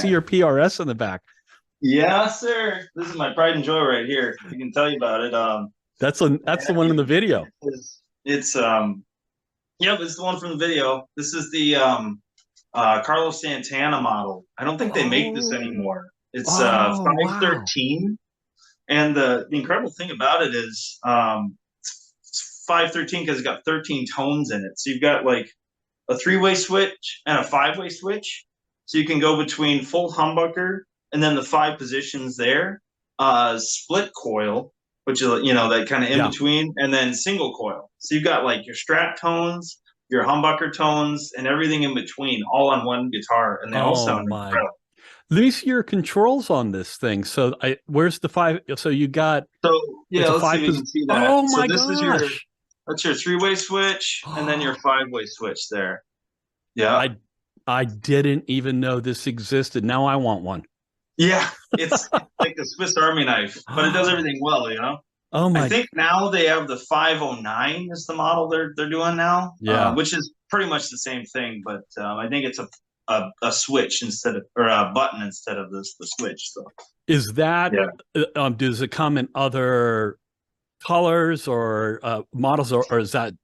see your PRS in the back. Yeah, sir. This is my pride and joy right here. I can tell you about it. That's the one in the video. It's yep, it's the one from the video. This is the Carlos Santana model. I don't think they make this Oh, anymore. It's oh, wow. 513, and the incredible thing about it is it's 513 because it's got 13 tones in it. So you've got like a three-way switch and a five-way switch. So you can go between full humbucker and then the five positions there. Split coil, which is that kind of in Yeah. between, and then single coil. So you've got like your Strat tones, your humbucker tones, and everything in between, all on one guitar, and they all Oh sound my. incredible. Let me see your controls on this thing. So where's the five? So you got, So it's yeah, a let's see five if you can see that. Oh So my this is your gosh. that's your three-way switch, and then your five-way switch there. Yeah. I I didn't even know this existed. Now I want one. Yeah, it's like a Swiss Army knife, but it does everything well. Oh I my, think now they have the 509 is the model they're doing now, yeah. which is pretty much the same thing, but I think it's a switch instead of or a button instead of the switch. So Is that yeah. does it come in other colors or models, or is that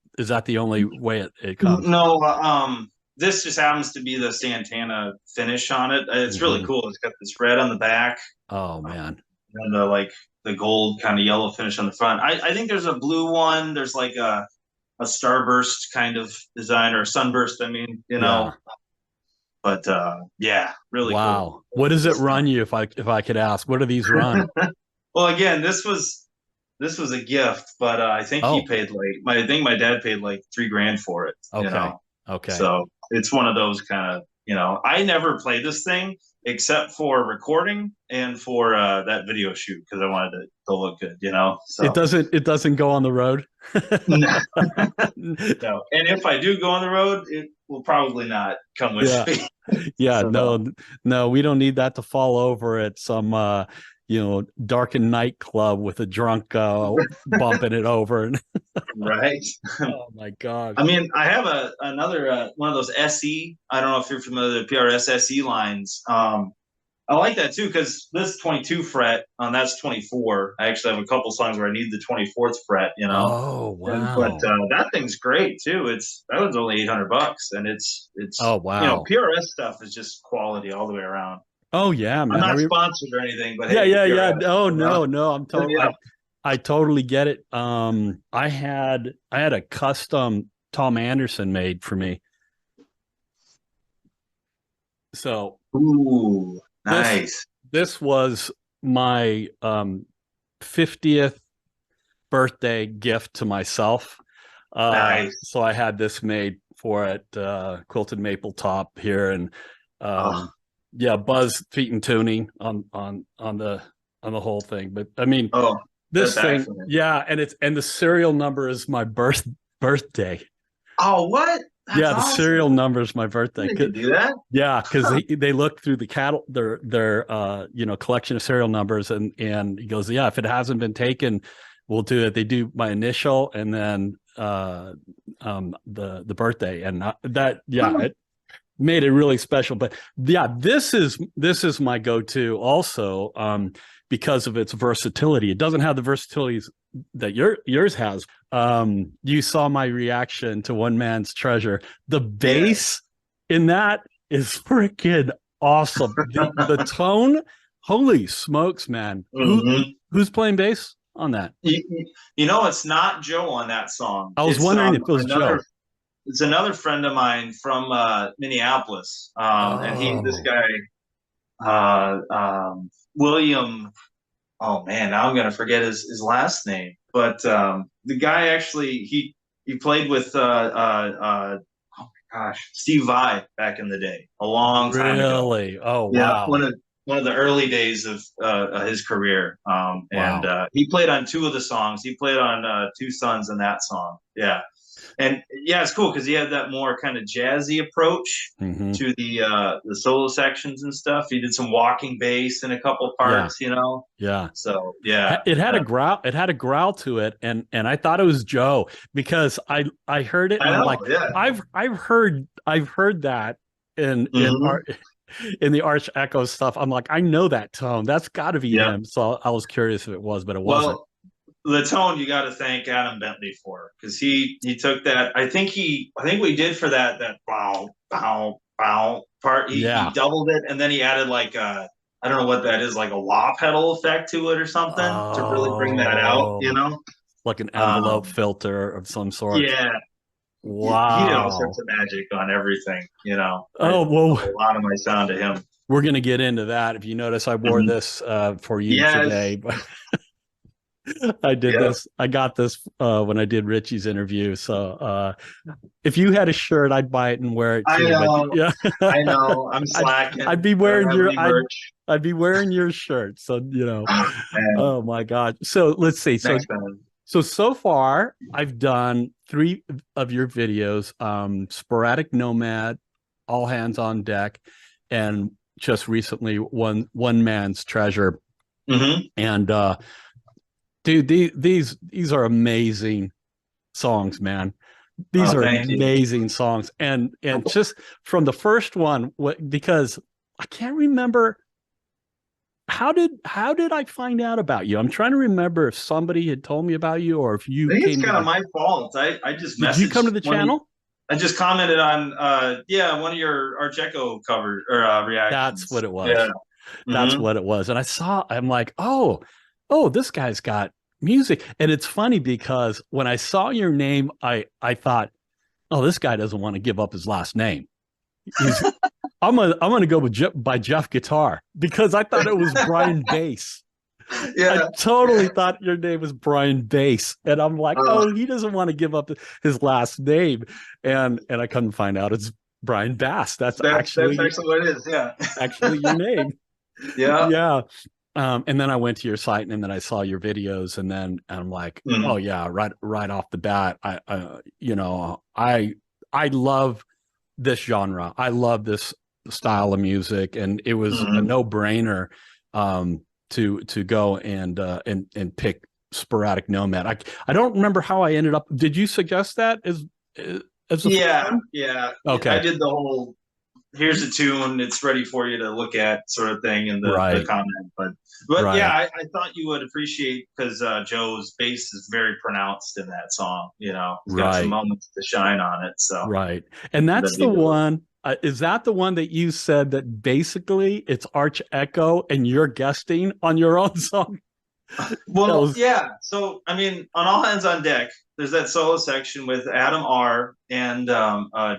the only way it comes? No, this just happens to be the Santana finish on it. It's really Mhm. cool. It's got this red on the back, Oh man. and like the gold kind of yellow finish on the front. I think there's a blue one. There's like a starburst kind of design or a sunburst. I mean, Yeah. but yeah, really cool. Wow. What does it run you, if I could ask? What do these run? Well, again, this was a gift, but I think he Oh, paid like I think my dad paid like 3 grand for it. okay. Okay. So it's one of those kind of I never played this thing except for recording and for that video shoot because I wanted it to look good. It So doesn't go on the road. no, no. And if I do go on the road, it will probably not come with Yeah. me. Yeah, So no. no, we don't need that to fall over at some darkened nightclub with a drunk bumping it over. Right. Oh my gosh. I mean, I have another one of those SE. I don't know if you're familiar with the PRS SE lines. I like that too because this 22 fret on that's 24. I actually have a couple songs where I need the 24th fret. Oh But wow. that thing's great too. That was only $800, and Oh wow. PRS stuff is just quality all the way around. Oh yeah, I'm man. not sponsored or anything, but Yeah, hey, yeah, yeah. PRS, Oh no, no. yeah. I totally get it. I had a custom Tom Anderson made for me. So Ooh, this nice. this was my 50th birthday gift to myself. Nice. So I had this made for it, quilted maple top here, and Oh, yeah, Buzz feet and tuning on the whole thing. But I mean, oh, this that's thing, excellent. yeah, and the serial number is my birthday. Oh, what? That's Yeah, the serial awesome. number is my I birthday. didn't even do that. Yeah, because Huh. they look through the their collection of serial numbers, and he goes, yeah, if it hasn't been taken, we'll do it. They do my initial and then the birthday, and that, yeah, it made it really special. But yeah, this is my go-to also, because of its versatility. It doesn't have the versatilities that yours has. You saw my reaction to One Man's Treasure. The Yeah. bass in that is freaking awesome. The tone, holy smokes, man. Hmm. Who's playing bass on that? It's not Joe on that song. I was It's wondering if it was another Joe. it's another friend of mine from Minneapolis. And this Oh, guy, William. Oh man, now I'm gonna forget his last name. But the guy actually he played with oh my gosh, Steve Vai back in the day, a long time ago. really? Oh, Yeah, wow. one of the early days of his career. And Wow. he played on two of the songs. He played on Two Sons in that song. Yeah, and yeah, it's cool because he had that more kind of jazzy approach Hmm. to the solo sections and stuff. He did some walking bass in a couple Yeah, parts. yeah. So yeah, It had a growl. It had a growl to it, and I thought it was Joe because I heard it I and I'm know. like, Yeah. I've heard that in Hmm. art. in the Arch Echo stuff. I'm like, I know that tone. That's got to be Yeah. him. So I was curious if it was, but it wasn't. Well, the tone you got to thank Adam Bentley for, because he took that. I think we did for that bow bow bow part. He Yeah. doubled it, and then he added like a, I don't know what that is, like a wah pedal effect to it or something to really bring that out. You Oh, know. like an envelope Um, filter of some sort. yeah, he did all sorts Wow. of magic on everything. You know, I Oh, owe well, a lot of my sound to him. we're going to get into that. If you notice, I wore Mhm. this for you Yes. today, but I did Yep. this. I got this when I did Richie's interview. So if you had a shirt, I'd buy it and wear it I too. But know. yeah, I know. I'm I'd slacking. I'd be I don't wearing have your any merch. I'd be wearing your shirt. So Man, oh my God. So let's see. next time. So far I've done 3 of your videos, Sporadic Nomad, All Hands on Deck, and just recently One Man's Treasure. Hmm. And dude, these are amazing songs, man. These Oh, are thank you. amazing songs. And just from the first one, because I can't remember how did I find out about you? I'm trying to remember if somebody had told me about you or if I you think it's came to kind of the my fault. I just did you come messaged to the one. channel? I just commented on yeah, one of your Archeco cover or That's what reactions. it Yeah. was. That's Hmm. what it was. And I'm like, oh, this guy's got music. And it's funny because when I saw your name, I thought, oh, this guy doesn't want to give up his last name. He's I'm gonna go with by Jeff Guitar because I thought it was Brian Bass. I Yeah. totally thought your name was Brian Bass, and I'm like, Uh, oh, he doesn't want to give up his last name, and I couldn't find out it's Brian Bass. That's that's actually what it is. Yeah. actually your name. Yeah. Yeah. And then I went to your site and then I saw your videos and then I'm like, oh Mhm. yeah, right off the bat, I love this genre. I love this style of music, and it was a Mhm. no brainer to go and pick Sporadic Nomad. I don't remember how I ended up. Did you suggest that as the first Yeah. one? Yeah. I Okay, did the whole here's a tune, it's ready for you to look at sort of thing in the right, comment. But yeah, right. I thought you would appreciate because Joe's bass is very pronounced in that song. You know, he's got some Right. moments to shine on it. So Right. And that'd that's be the a good one. one. Is that the one that you said that basically it's Arch Echo and you're guesting on your own song? That Well, was, yeah. So I mean, on All Hands on Deck, there's that solo section with Adam R and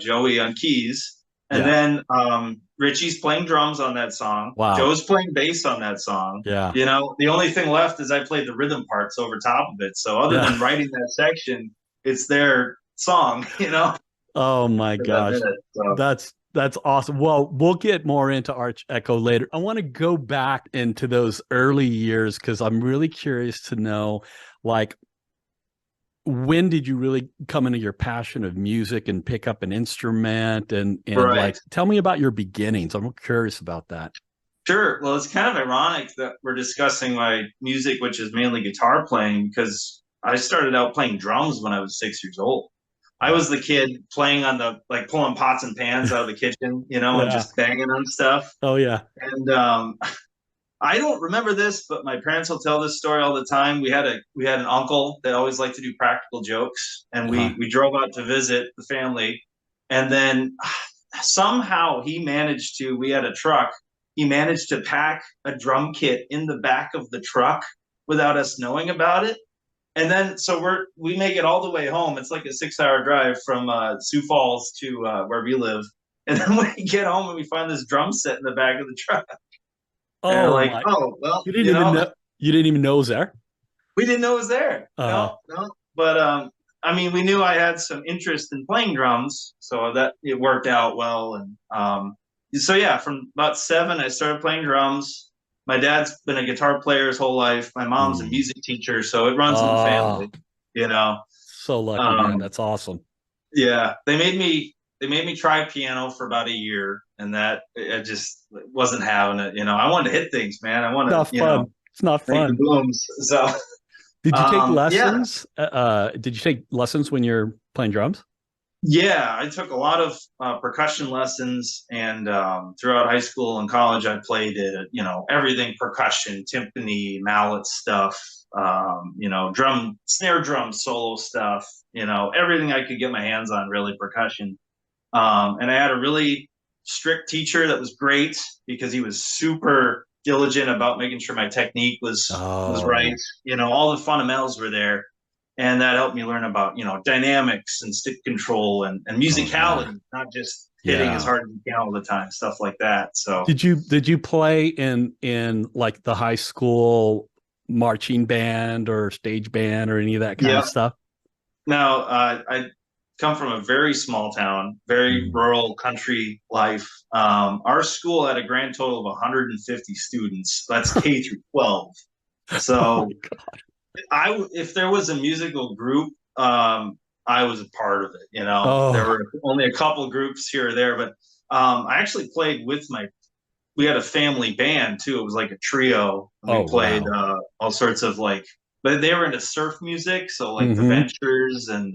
Joey on keys, and yeah. then Richie's playing drums on that song. Wow. Joe's playing bass on that song. Yeah. You know, the only thing left is I played the rhythm parts over top of it. So other Yeah. than writing that section, it's their song. You know, Oh my for that gosh. minute. So That's awesome. Well, we'll get more into Arch Echo later. I want to go back into those early years because I'm really curious to know, like, when did you really come into your passion of music and pick up an instrument and right. like tell me about your beginnings. I'm curious about that. Sure. Well, it's kind of ironic that we're discussing my music, which is mainly guitar playing, because I started out playing drums when I was 6 years old. I Wow. was the kid playing on the, like, pulling pots and pans out of the kitchen, you know, and Yeah. just banging on stuff. Oh yeah. And I don't remember this, but my parents will tell this story all the time. We had an uncle that always liked to do practical jokes, and Uh-huh. we drove out to visit the family, and then somehow he managed to. We had a truck. He managed to pack a drum kit in the back of the truck without us knowing about it. And then so we make it all the way home. It's like a 6 hour drive from Sioux Falls to where we live. And then when we get home and we find this drum set in the back of the truck, and we're Oh like, my. oh well, You didn't even know it was there? we didn't know it was there. Uh-huh. No, no. But I mean, we knew I had some interest in playing drums, so that it worked out well. And so yeah, from about 7, I started playing drums. My dad's been a guitar player his whole life. My mom's a Mm. music teacher, so it runs in the Oh, family. You know, so lucky, man. um, That's awesome. yeah. They made me try piano for about a year, and that I just wasn't having it. You know, I wanted to hit things, man. I want to, Not fun. It's not make the fun. booms. So Did you take yeah. lessons? Did you take lessons when you're playing drums? Yeah, I took a lot of percussion lessons, and throughout high school and college, I played everything percussion, timpani, mallet stuff, drum, snare drum, solo stuff, everything I could get my hands on, really percussion. And I had a really strict teacher that was great because he was super diligent about making sure my technique was right. Oh, All the fundamentals were there, and that helped me learn about dynamics and stick control and oh yeah, musicality, not just hitting as yeah. hard as you can all the time, stuff like that. So Did you play in like the high school marching band or stage band or any of that kind of yeah. stuff? Now I come from a very small town, very Mm. rural country life. Our school had a grand total of 150 students. That's K through 12. Oh my So God. if there was a musical group, I was a part of it. There Oh, were only a couple groups here or there, but I actually played with we had a family band too. It was like a trio. And we oh played wow. all sorts of but they were into surf music. So like the Mm-hmm. Ventures and,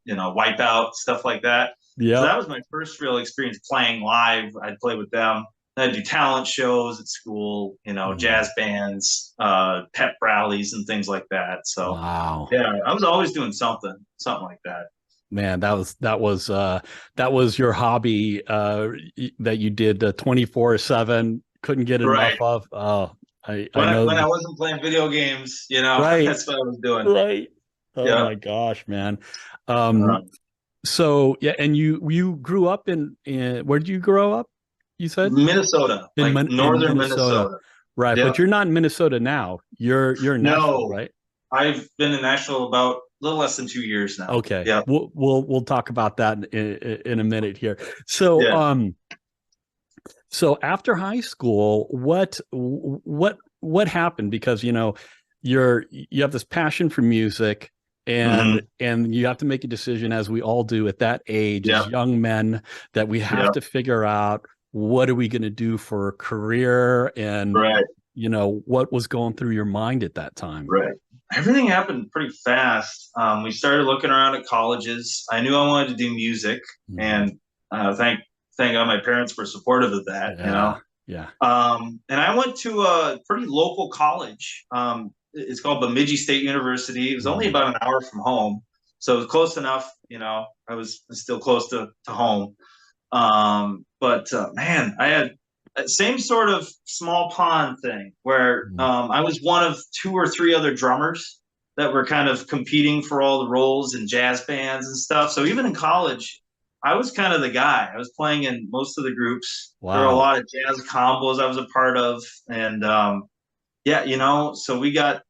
Wipeout, stuff like that. So Yep. that was my first real experience playing live. I'd play with them. I'd do talent shows at school, Mm. jazz bands, pep rallies and things like that. So Wow. yeah, I was always doing something like that. Man, that was your hobby that you did 24/7, couldn't get enough Right. of. Oh, I know. When I wasn't playing video games, Right, that's what I was doing. right. Oh Yeah. my gosh, man. Um, Um, so yeah, and you grew up in where did you grow up? You said Minnesota, like In northern Minnesota, Minnesota. right? But Yep. you're not in Minnesota now. You're in Nashville, No, right? I've been in Nashville about a little less than 2 years now. Okay, Yep. we'll talk about that in a minute here. So Yeah. so after high school, what happened? Because you have this passion for music, Hmm. and you have to make a decision, as we all do at that age as Yep. young men, that we have Yep. to figure out what are we going to do for a career, and Right. what was going through your mind at that time. Right. Everything happened pretty fast. We started looking around at colleges. I knew I wanted to do music, Mhm. and thank God my parents were supportive of that. Yeah, yeah. And I went to a pretty local college. It's called Bemidji State University. It was only Mhm. about an hour from home, so it was close enough. I was still close to home. But man, I had that same sort of small pond thing where Mhm. I was one of two or three other drummers that were kind of competing for all the roles in jazz bands and stuff. So even in college, I was kind of the guy. I was playing in most of the groups. There were a Wow. lot of jazz combos I was a part of, and yeah, so we had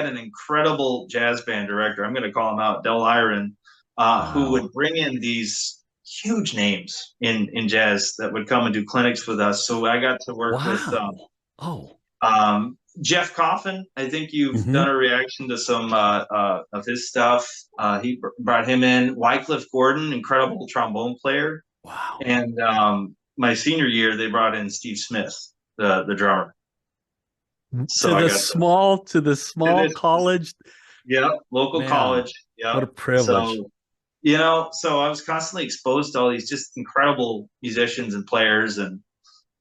an incredible jazz band director. I'm going to call him out, Del Iron, who Wow. would bring in these huge names in jazz that would come and do clinics with us. So I got to work with Wow. Oh. Jeff Coffin. I think you've Hmm. done a reaction to some of his stuff. Brought him in. Wycliffe Gordon, incredible trombone player. Wow. And my senior year, they brought in Steve Smith, the drummer. So I got To the to small this. college. Yep, local Man, college. what Yep. a privilege. So, so I was constantly exposed to all these just incredible musicians and players, and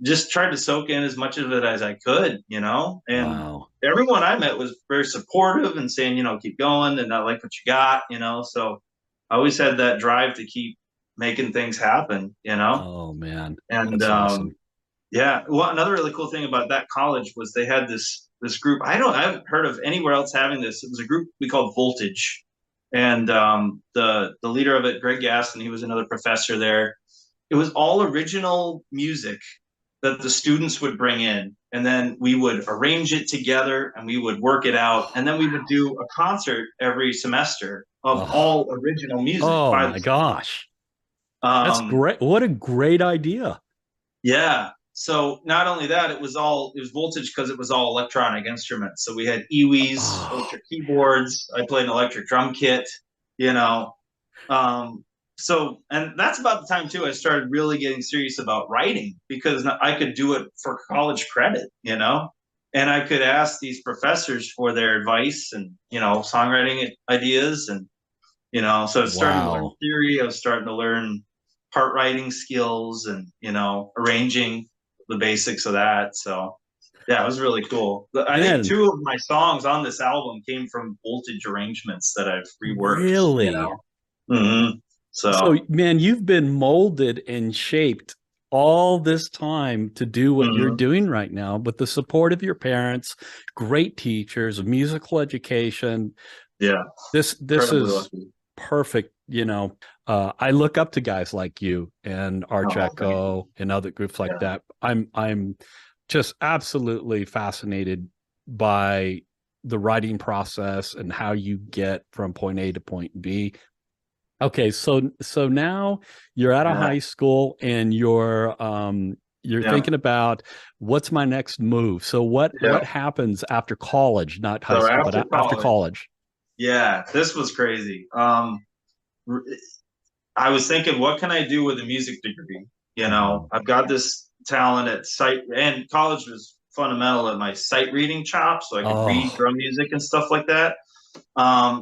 just tried to soak in as much of it as I could. And Wow. everyone I met was very supportive and saying, keep going and I like what you got. So I always had that drive to keep making things happen. Oh man, And that's awesome. yeah. Well, another really cool thing about that college was they had this group. I haven't heard of anywhere else having this. It was a group we called Voltage, and the leader of it, Greg Gaston, he was another professor there. It was all original music that the students would bring in, and then we would arrange it together and we would work it out, and Oh then we would do a concert every semester of wow. all original music Oh by the my gosh. That's um, great. What a great idea. Yeah. So not only that, it was voltage because it was all electronic instruments. So we had EWIs, Oh, electric keyboards. I played an electric drum kit, you know. Um, and that's about the time too I started really getting serious about writing because I could do it for college credit. And I could ask these professors for their advice and songwriting ideas, and So I was starting to learn Wow. theory. I was starting to learn part writing skills and, arranging the basics of that. So yeah, it was really cool. I think Man, two of my songs on this album came from voltage arrangements that I've reworked, really? So, So, man, you've been molded and shaped all this time to do what you're mhm. doing right now with the support of your parents, great teachers, musical education. Yeah, This incredibly is lucky. perfect. I look up to guys like you and Arch Oh, thank you. Echo and other groups like Yeah. that. I'm just absolutely fascinated by the writing process and how you get from point A to point B. Okay, so now you're out of Yeah. high school and you're Yeah. thinking about what's my next move. So what Yeah. happens after college, not high So school, but after after college, college? yeah, this was crazy. R- I was thinking, what can I do with a music degree? Mhm. I've got this talent at sight, and college was fundamental at my sight reading chops, so I could read Oh, drum music and stuff like that.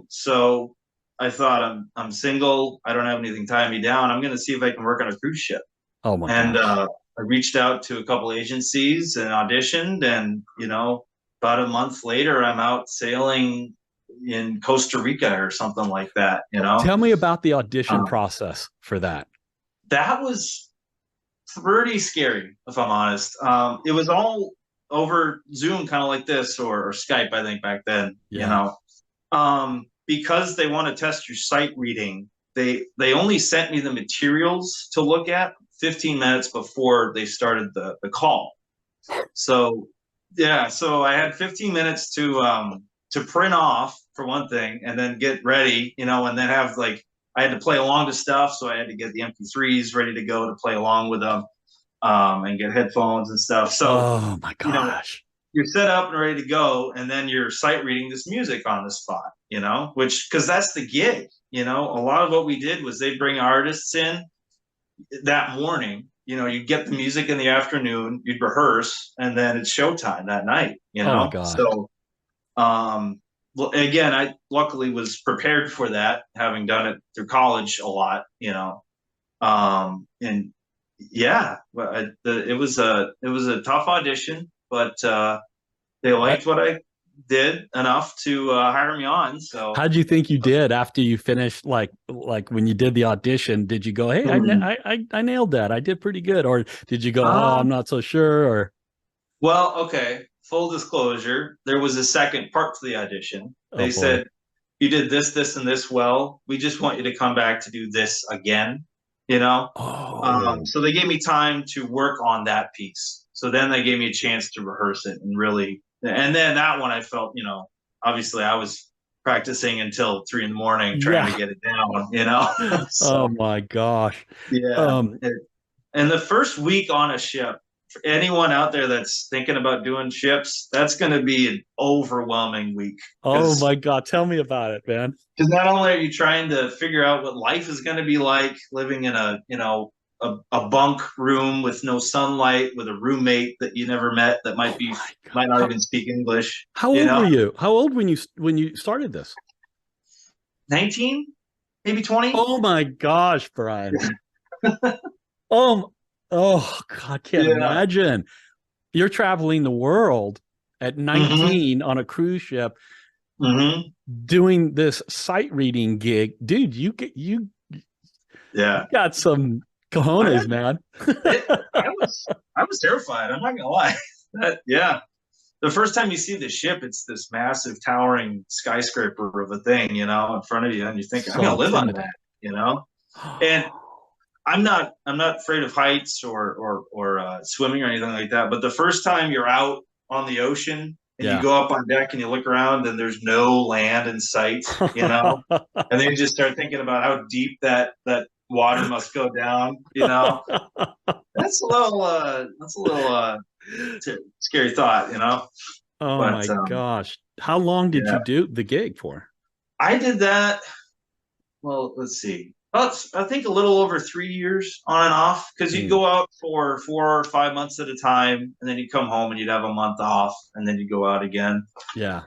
So I thought I'm single. I don't have anything tying me down. I'm going to see if I can work on a cruise ship. oh my And gosh. I reached out to a couple agencies and auditioned, and about a month later, I'm out sailing in Costa Rica or something like that. Tell me about the audition Um, process for that. that was pretty scary, if I'm honest. It was all over Zoom, kind of like this, or Skype, I think back then. Yeah. Because they want to test your sight reading. They only sent me the materials to look at 15 minutes before they started the call. So yeah, so I had 15 minutes to print off for one thing, and then get ready, and then have like I had to play along to stuff, so I had to get the MP3s ready to go to play along with them, and get headphones and stuff. So Oh my you know, gosh. you're set up and ready to go, and then you're sight reading this music on the spot, which because that's the gig. A lot of what we did was they'd bring artists in that morning. You'd get the music in the afternoon, you'd rehearse, and then it's showtime that night. Oh my gosh. So well, again, I luckily was prepared for that, having done it through college a lot. And yeah, it was a tough audition, but they I, liked what I did enough to hire me on. So how'd you think you did after you finished like when you did the audition? Did you go, "Hey, Mhm. I nailed that. I did pretty good." Or did you go, "Oh, I'm um, not so sure," or well, okay. Full disclosure, there was a second part to the audition. "Oh They boy." said, you did this, and this well. We just want you to come back to do this again. You know. Oh. So they gave me time to work on that piece. So then they gave me a chance to rehearse it and really, and then that one I felt, obviously I was practicing until 3 in the morning trying to Yeah. get it down, Oh so my gosh. yeah. Um, And the first week on a ship, for anyone out there that's thinking about doing ships, that's going to be an overwhelming week oh because my God. Tell me about it, man. not only are you trying to figure out what life is going to be like living in a bunk room with no sunlight with a roommate that you never met that might Oh be my God. might not even speak English, How old were you? How old when you started this? 19, maybe 20. Oh my gosh, Brian. Oh, oh God, I can't Yeah. imagine. You're traveling the world at Mm-hmm. 19 on a cruise ship Mm-hmm. doing this sight reading gig. Dude, you Yeah. got some I cojones, had man. it. I was terrified. I'm not gonna lie. Yeah. The first time you see the ship, it's this massive towering skyscraper of a thing, in front of you, and you're thinking, I'm So gonna live on that, intimidating. And I'm not afraid of heights or swimming or anything like that. But the first time you're out on the ocean and you Yeah. go up on deck and you look around and there's no land in sight, and then you just start thinking about how deep that water must go down. That's a little scary thought. Oh But my gosh. How long did yeah, you do the gig for? I did that. Well, let's see. Well, it's, I think a little over 3 years on and off because you'd Mm, go out for 4 or 5 months at a time, and then you'd come home and you'd have a month off, and then you'd go out again. yeah.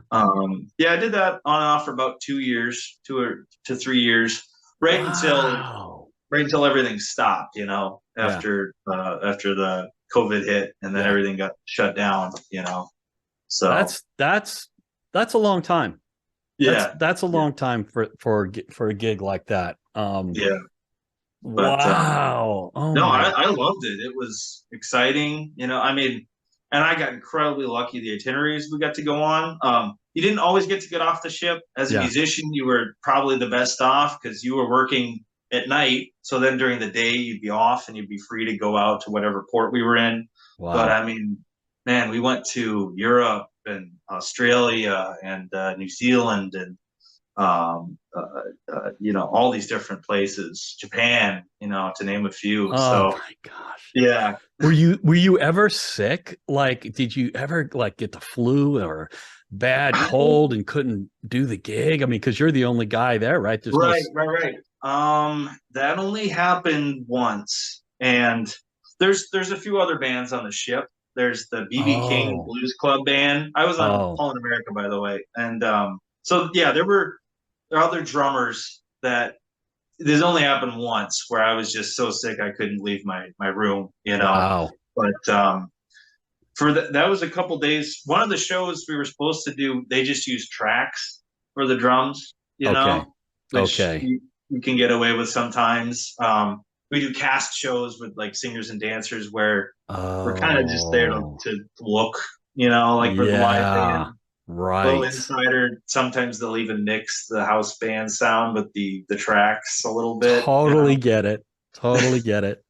Yeah, I did that on and off for about 2 years, 2 or 3 years, right until Wow. right until everything stopped. Yeah. After the COVID hit, and then Yeah. everything got shut down. So That's that's a long time. yeah, That's a yeah, long time for a gig like that. yeah. But Wow. Oh no, my. I loved it. It was exciting. I mean, and I got incredibly lucky the itineraries we got to go on. You didn't always get to get off the ship. As a Yeah. musician, you were probably the best off because you were working at night. So then during the day, you'd be off and you'd be free to go out to whatever port we were in. But Wow. I mean, man, we went to Europe and Australia and New Zealand and all these different places, Japan, to name a few. Oh So my gosh. yeah, Were you ever sick? Like, did you ever like get the flu or bad I, cold and couldn't do the gig? I mean, because you're the only guy there, right? There's no. right, right, right. That only happened once, and there's a few other bands on the ship. There's the BB King Oh, Blues Club band. I was on oh, All in America, by the way, and so yeah, there are other drummers that this only happened once where I was just so sick I couldn't leave my room. wow. But that was a couple days. One of the shows we were supposed to do, they just used tracks for the drums, Okay. which Okay. you can get away with sometimes. We do cast shows with like singers and dancers where we're kind of just there to, Oh, to look, like with the live band. yeah. Little Right. insider. Sometimes they'll even mix the house band sound with the tracks a little bit. Totally get it. Totally get it.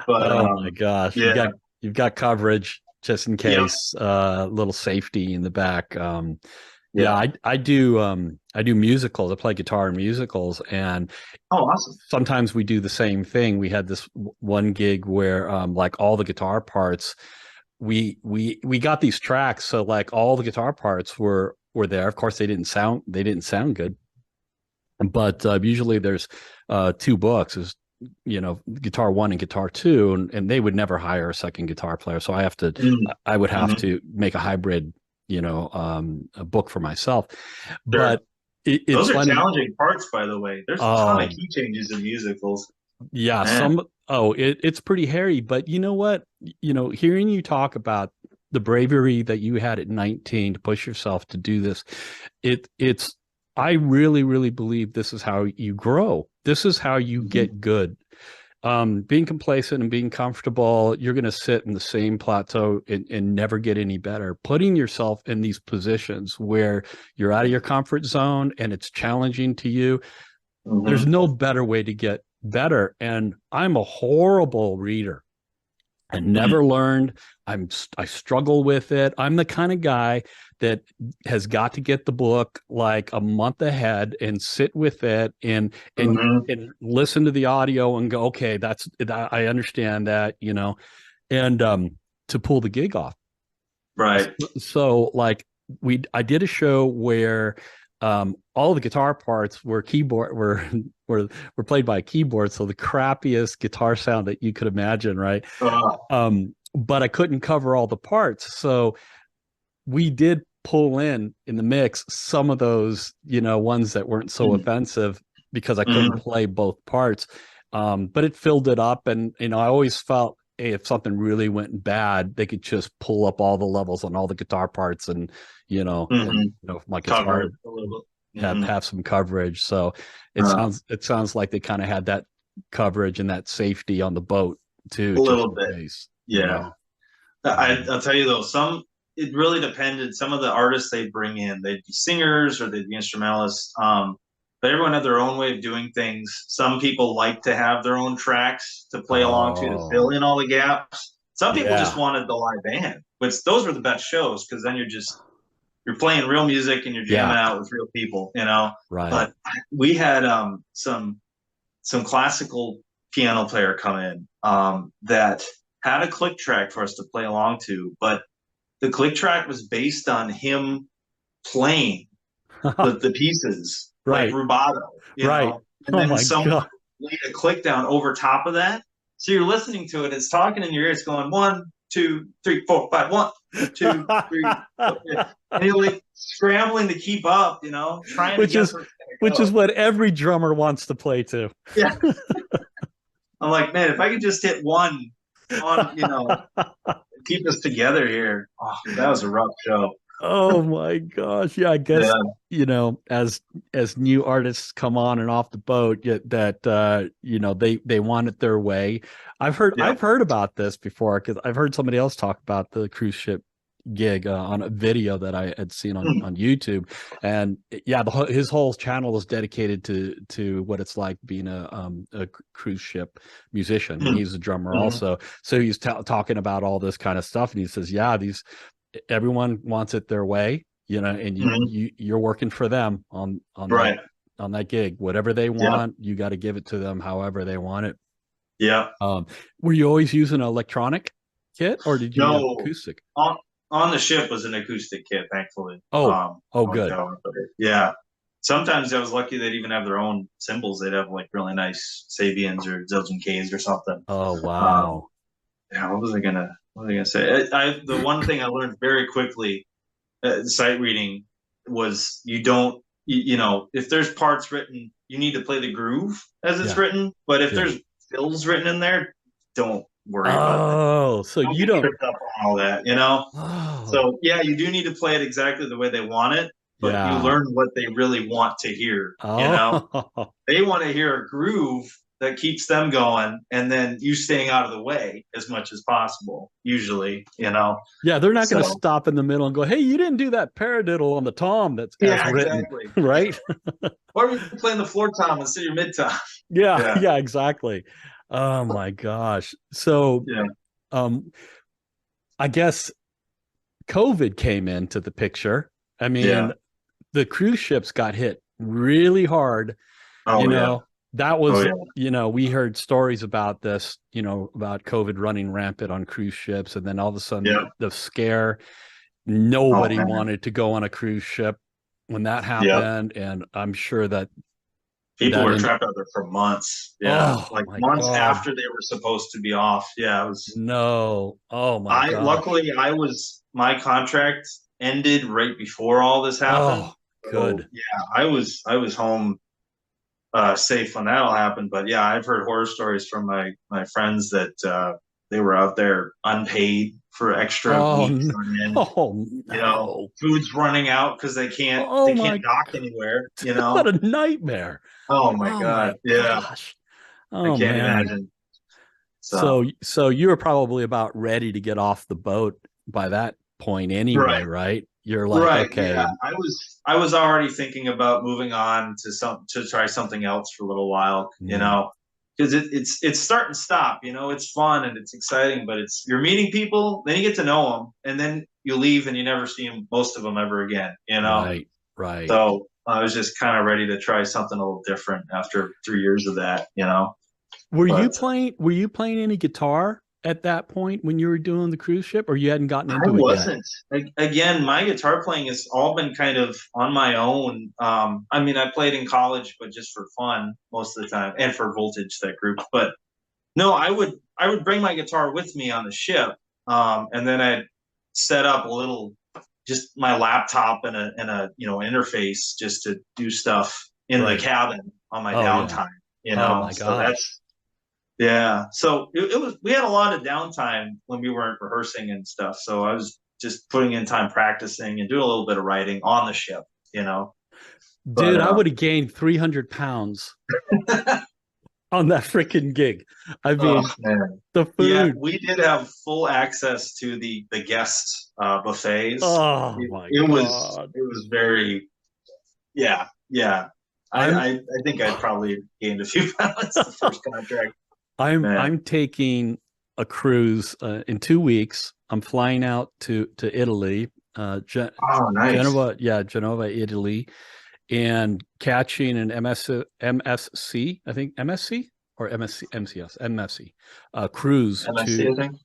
But Oh my gosh. yeah, You've got coverage just in yep, case, little safety in the back. Yeah, yeah. I do musicals. I play guitar in musicals, and Oh, awesome. sometimes we do the same thing. We had this one gig where like all the guitar parts, we got these tracks, so like all the guitar parts were there. Of course, they didn't sound good, but usually there's two books. There's guitar one and guitar two, and they would never hire a second guitar player, so I would have Mm-hmm. to make a hybrid, a book for myself. Sure. But it's Those are funny. challenging parts, by the way. There's a ton of Oh key changes in musicals. yeah, Man. it's pretty hairy, but you know what? Hearing you talk about the bravery that you had at 19 to push yourself to do this, it's I really, really believe this is how you grow. This is how you Mhm. get good. Being complacent and being comfortable, you're going to sit in the same plateau and never get any better. Putting yourself in these positions where you're out of your comfort zone and it's challenging to you, there's Mhm. no better way to get better. And I'm a horrible reader and never learned. I struggle with it. I'm the kind of guy that has got to get the book like a month ahead and sit with it Mhm. and listen to the audio and go, okay, I understand that, and to pull the gig off. Right. So like I did a show where all the guitar parts were keyboard were were played by a keyboard, so the crappiest guitar sound that you could imagine, right? But I couldn't cover all the parts, so we did pull in the mix some of those, ones that weren't so Mhm. offensive because I couldn't Mhm. play both parts. But it filled it up, and I always felt, hey, if something really went bad, they could just pull up all the levels on all the guitar parts, and Mhm. my Cover guitar it a little bit. Mhm. have some coverage. So Uh, it sounds like they kind of had that coverage and that safety on the boat too, a just little in bit. case, Yeah. I'll tell you though, it really depended. Some of the artists they bring in, they'd be singers or they'd be instrumentalists. But everyone had their own way of doing things. Some people like to have their own tracks to play along to fill Oh, in all the gaps. Some people just yeah, wanted the live band, which those were the best shows because then you're playing real music and you're jamming yeah, out with real people. right. But we had some classical piano player come in that had a click track for us to play along to, but the click track was based on him playing the pieces like Right, rubato, right. and Oh then my God. laid a click down over top of that. So you're listening to it. It's talking in your ear. It's going 1, 2, 3, 4, 5. 1, 2, 3. 4, 5. And you're like scrambling to keep up, trying to which guess is where it's going to go. what every drummer wants to play to. Yeah. I'm like, man, if I could just hit one on, keep us together here. Oh, that was a rough show. Oh my gosh. Yeah, I guess, Yeah. As new artists come on and off the boat, they want it their way. I've heard about this before because I've heard somebody else talk about the cruise ship gig on a video that I had seen on YouTube. And yeah, his whole channel is dedicated to what it's like being a cruise ship musician. And he's a drummer also. So he's talking about all this kind of stuff. And he says, yeah, everyone wants it their way, and you're working for them on right. on that gig. Whatever they want, you got to give it to them however they want it. Yeah. Were you always using an electronic kit or did you use acoustic? On the ship was an acoustic kit, thankfully. Good. Yeah. Sometimes I was lucky they'd even have their own cymbals. They'd have like really nice Sabians or Zildjian Ks or something. Oh wow. Yeah, what was I gonna say? The one thing I learned very quickly, sight reading, was if there's parts written, you need to play the groove as it's written. But if there's fills written in there, don't worry about it. Oh, so you don't trip up on all that, Oh. So yeah, you do need to play it exactly the way they want it, but you learn what they really want to hear. They want to hear a groove that keeps them going, and then you staying out of the way as much as possible. Usually, Yeah, they're not going to stop in the middle and go, "Hey, you didn't do that paradiddle on the tom that's as written," right? Or are you playing the floor tom instead of your mid tom? Yeah, exactly. Oh my gosh. So, I guess COVID came into the picture. I mean, the cruise ships got hit really hard. That was, we heard stories about this, about COVID running rampant on cruise ships. And then all of a sudden the scare, nobody wanted to go on a cruise ship when that happened. And I'm sure that people were trapped out there for months. Yeah. Months God. after they were supposed to be off. Yeah. It was God. Luckily my contract ended right before all this happened. Oh, good. So, yeah. I was home safe when that all happened. But yeah, I've heard horror stories from my friends that they were out there unpaid for extra weeks on end. Food's running out because they can't dock anywhere. What a nightmare! Oh my God! Gosh. I can't imagine. So you were probably about ready to get off the boat by that point anyway, right? You're like, okay. Yeah. I was already thinking about moving on to try something else for a little while, because it's start and stop. It's fun and it's exciting, but you're meeting people, then you get to know them, and then you leave and you never see most of them ever again. Right. So I was just kind of ready to try something a little different after 3 years of that. Were you playing any guitar at that point when you were doing the cruise ship, or you hadn't gotten into it yet? I wasn't. Again, my guitar playing has all been kind of on my own. I mean, I played in college, but just for fun most of the time, and for Voltage, that group. But no, I would bring my guitar with me on the ship, and then I'd set up just my laptop and a interface just to do stuff in the cabin on my downtime. Oh my gosh. So we had a lot of downtime when we weren't rehearsing and stuff. So I was just putting in time practicing and doing a little bit of writing on the ship, Dude, I would have gained 300 pounds on that freaking gig. I mean, the food. Yeah, we did have full access to the guest buffets. Oh my God. It was very, yeah. I think I probably gained a few pounds the first contract. I'm taking a cruise in 2 weeks. I'm flying out to Italy, nice. Genova, Italy, and catching an MSC, I think MSC or MSC cruise. MSC, I think.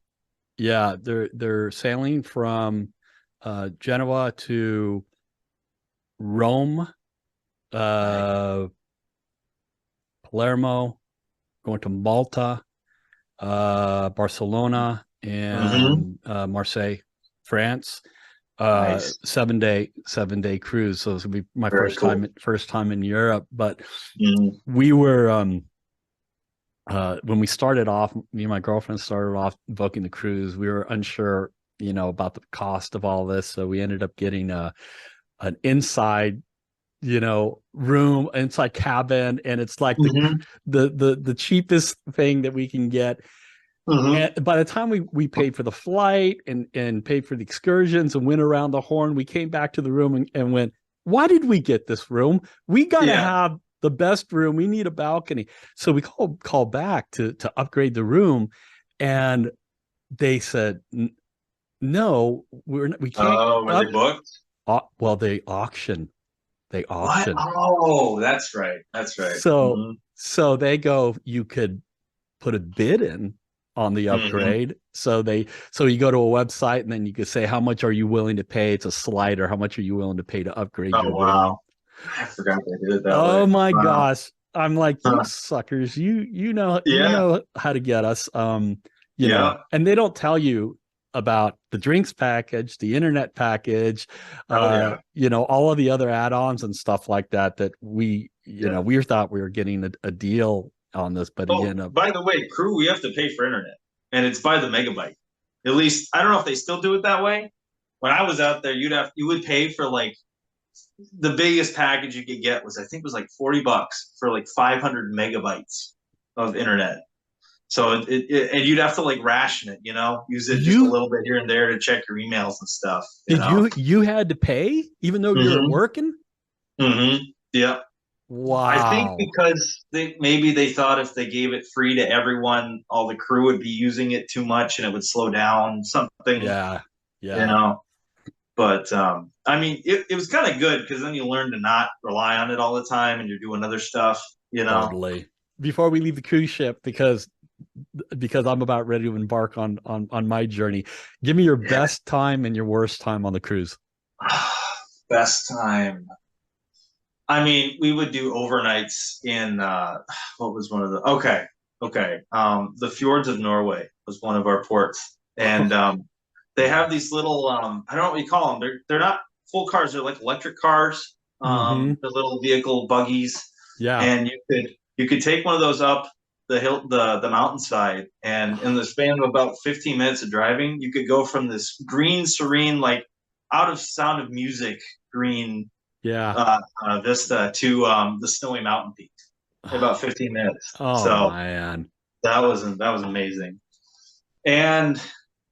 Yeah, they're sailing from Genoa to Rome, Palermo, going to Malta, Barcelona, Mm-hmm. and Marseille, France. Nice. 7-day cruise. So this will be my Very cool. first time in Europe. But Mm-hmm. we were when we started off, me and my girlfriend started off booking the cruise. We were unsure, about the cost of all this, so we ended up getting an inside, room, inside cabin, and it's like Mm-hmm. the cheapest thing that we can get. Mm-hmm. And by the time we paid for the flight and paid for the excursions and went around the horn, we came back to the room and went, why did we get this room? We got to Yeah. have the best room. We need a balcony. So we called back to upgrade the room, and they said, no, we can't Oh, were up. they booked? Well, they What? auction. Oh, that's right. That's right. So Mm-hmm. so they go, you could put a bid in on the Mm-hmm. upgrade. So you go to a website and then you can say, how much are you willing to pay? It's a slider. How much are you willing to pay to upgrade Oh, your room? wow. I forgot they did it that Oh way. my Wow. gosh. I'm like, you Huh. suckers, you Yeah. know how to get us. Yeah. And they don't tell you about the drinks package, the internet package, Oh, yeah. all of the other add-ons and stuff like that Yeah. we thought we were getting a deal on this, but you Oh, end up, by the way, crew, we have to pay for internet, and it's by the megabyte. At least I don't know if they still do it that way. When I was out there, you would pay for like the biggest package you could get was I think it was like $40 for like 500 megabytes of internet. So and you'd have to like ration it, use it just a you little bit here and there to check your emails and stuff. you had to pay even though you were Mm-hmm. working? Mm-hmm. Yeah. I think Wow. because maybe they thought if they gave it free to everyone, all the crew would be using it too much and it would slow down something, Yeah. you Yeah. know. But I mean, it was kind of good because then you learn to not rely on it all the time and you're doing other stuff. Totally. Before we leave the cruise ship, because I'm about ready to embark on my journey, give me your Yeah. best time and your worst time on the cruise. Best time. I mean, we would do overnights in what was one of the okay. The fjords of Norway was one of our ports, and they have these Nice. little I don't know what you call them. They're not full cars. They're like electric cars. Mm-hmm. The little vehicle buggies, Yeah. and you could take one of those up the mountainside, and in the span of about 15 minutes of driving, you could go from this green, serene, like out of Sound of Music green Yeah. vista to the snowy mountain peak in about 15 minutes. Oh So man. that was amazing. And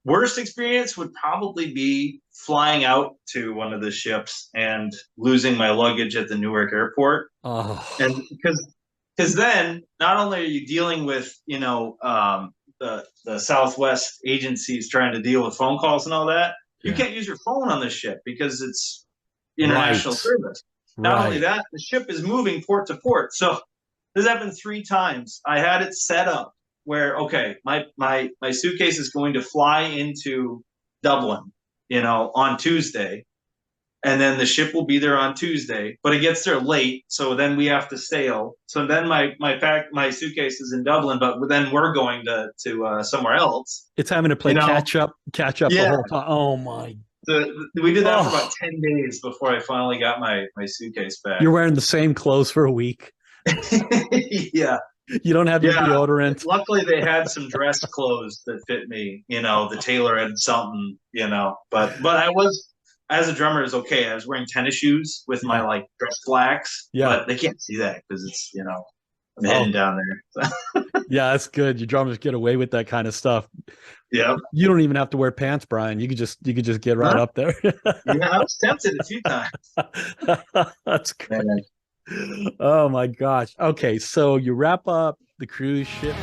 worst experience would probably be flying out to one of the ships and losing my luggage at the Newark airport. And Oh because then not only are you dealing with the Southwest agencies trying to deal with phone calls and all that, you yeah. can't use your phone on this ship because it's international Right. service. Not only Right. that, the ship is moving port to port. So this happened 3 times. I had it set up where okay, my suitcase is going to fly into Dublin, on Tuesday, and then the ship will be there on Tuesday, but it gets there late, so then we have to sail. So then my suitcase is in Dublin, but then we're going to somewhere else. It's having to play You know, catch up the yeah. whole time. Oh my. We did that for about Oh, 10 days before I finally got my suitcase back. you're wearing the same clothes for a week. Yeah, You don't have your yeah. deodorant. Luckily, they had some dress clothes that fit me. The tailor had something. But I was as a drummer is okay. I was wearing tennis shoes with my Yeah. like dress slacks, Yeah. but they can't see that because it's I'm heading Oh, down there. yeah, that's good. Your drummers get away with that kind of stuff. Yeah, You don't even have to wear pants, Brian. You could just get right huh? up there. Yeah, I was tempted a few times. That's great. Man. Oh my gosh. Okay, so you wrap up the cruise ship.